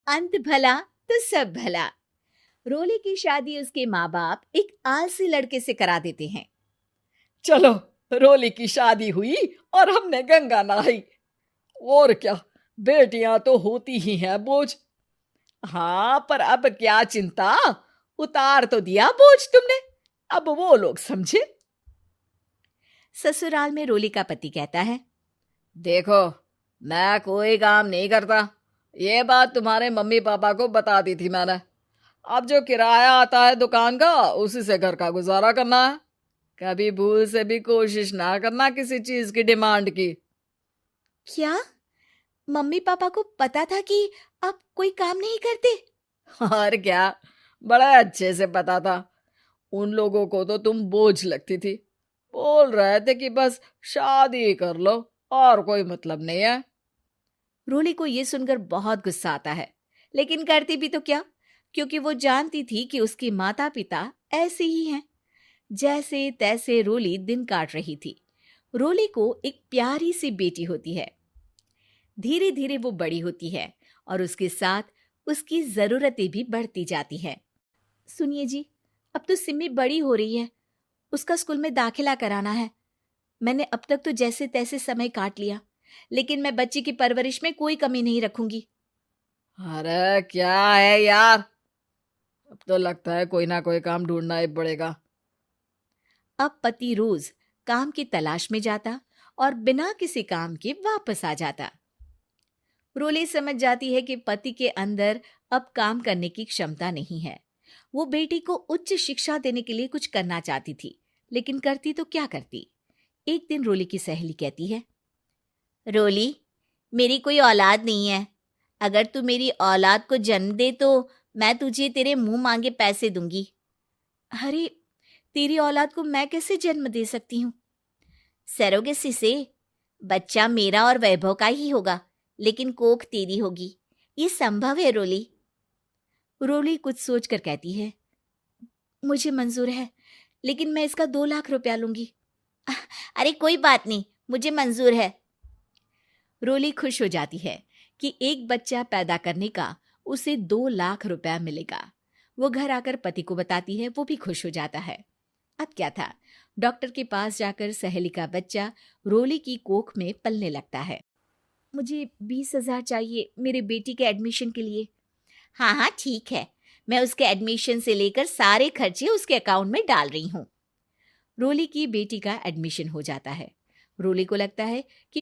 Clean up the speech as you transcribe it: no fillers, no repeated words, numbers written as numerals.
अंत भला तो सब भला। रोली की शादी उसके माँ बाप एक आलसी लड़के से करा देते हैं। चलो, रोली की शादी हुई और हमने गंगा नहाई। और क्या, बेटियां तो होती ही हैं बोझ। हाँ, पर अब क्या चिंता, उतार तो दिया बोझ तुमने, अब वो लोग समझे। ससुराल में रोली का पति कहता है, देखो, मैं कोई काम नहीं करता, ये बात तुम्हारे मम्मी पापा को बता दी थी मैंने। अब जो किराया आता है दुकान का, उसी से घर का गुजारा करना है। कभी भूल से भी कोशिश ना करना किसी चीज की डिमांड की। क्या मम्मी पापा को पता था कि आप कोई काम नहीं करते? और क्या, बड़ा अच्छे से पता था। उन लोगों को तो तुम बोझ लगती थी, बोल रहे थे कि बस शादी कर लो और कोई मतलब नहीं है। रोली को यह सुनकर बहुत गुस्सा आता है, लेकिन करती भी तो क्या, क्योंकि वो जानती थी कि उसके माता पिता ऐसे ही हैं। जैसे तैसे रोली दिन काट रही थी। रोली को एक प्यारी सी बेटी होती है। धीरे धीरे वो बड़ी होती है और उसके साथ उसकी जरूरतें भी बढ़ती जाती हैं। सुनिए जी, अब तो सिमी बड़ी हो रही है, उसका स्कूल में दाखिला कराना है। मैंने अब तक तो जैसे तैसे समय काट लिया, लेकिन मैं बच्ची की परवरिश में कोई कमी नहीं रखूंगी। अरे क्या है यार, अब तो लगता है कोई ना कोई काम ढूंढना ही पड़ेगा। अब पति रोज काम की तलाश में जाता और बिना किसी काम के वापस आ जाता। रोली समझ जाती है कि पति के अंदर अब काम करने की क्षमता नहीं है। वो बेटी को उच्च शिक्षा देने के लिए कुछ करना चाहती थी, लेकिन करती तो क्या करती। एक दिन रोली की सहेली कहती है, रोली, मेरी कोई औलाद नहीं है। अगर तू मेरी औलाद को जन्म दे तो मैं तुझे तेरे मुंह मांगे पैसे दूंगी। अरे, तेरी औलाद को मैं कैसे जन्म दे सकती हूँ? सरोगेसी से। बच्चा मेरा और वैभव का ही होगा, लेकिन कोख तेरी होगी। ये संभव है रोली। रोली कुछ सोचकर कहती है, मुझे मंजूर है, लेकिन मैं इसका 2 लाख रुपया लूंगी। अरे कोई बात नहीं, मुझे मंजूर है। रोली खुश हो जाती है कि एक बच्चा पैदा करने का उसे 2 लाख रुपया मिलेगा। वो घर आकर पति को बताती है, वो भी खुश हो जाता है। अब क्या था, डॉक्टर के पास जाकर सहेली का बच्चा रोली की कोख में पलने लगता है। मुझे 20,000 चाहिए मेरे बेटी के एडमिशन के लिए। हाँ हाँ ठीक है, मैं उसके एडमिशन से लेकर सारे खर्चे उसके अकाउंट में डाल रही हूँ। रोली की बेटी का एडमिशन हो जाता है। रोली को लगता है कि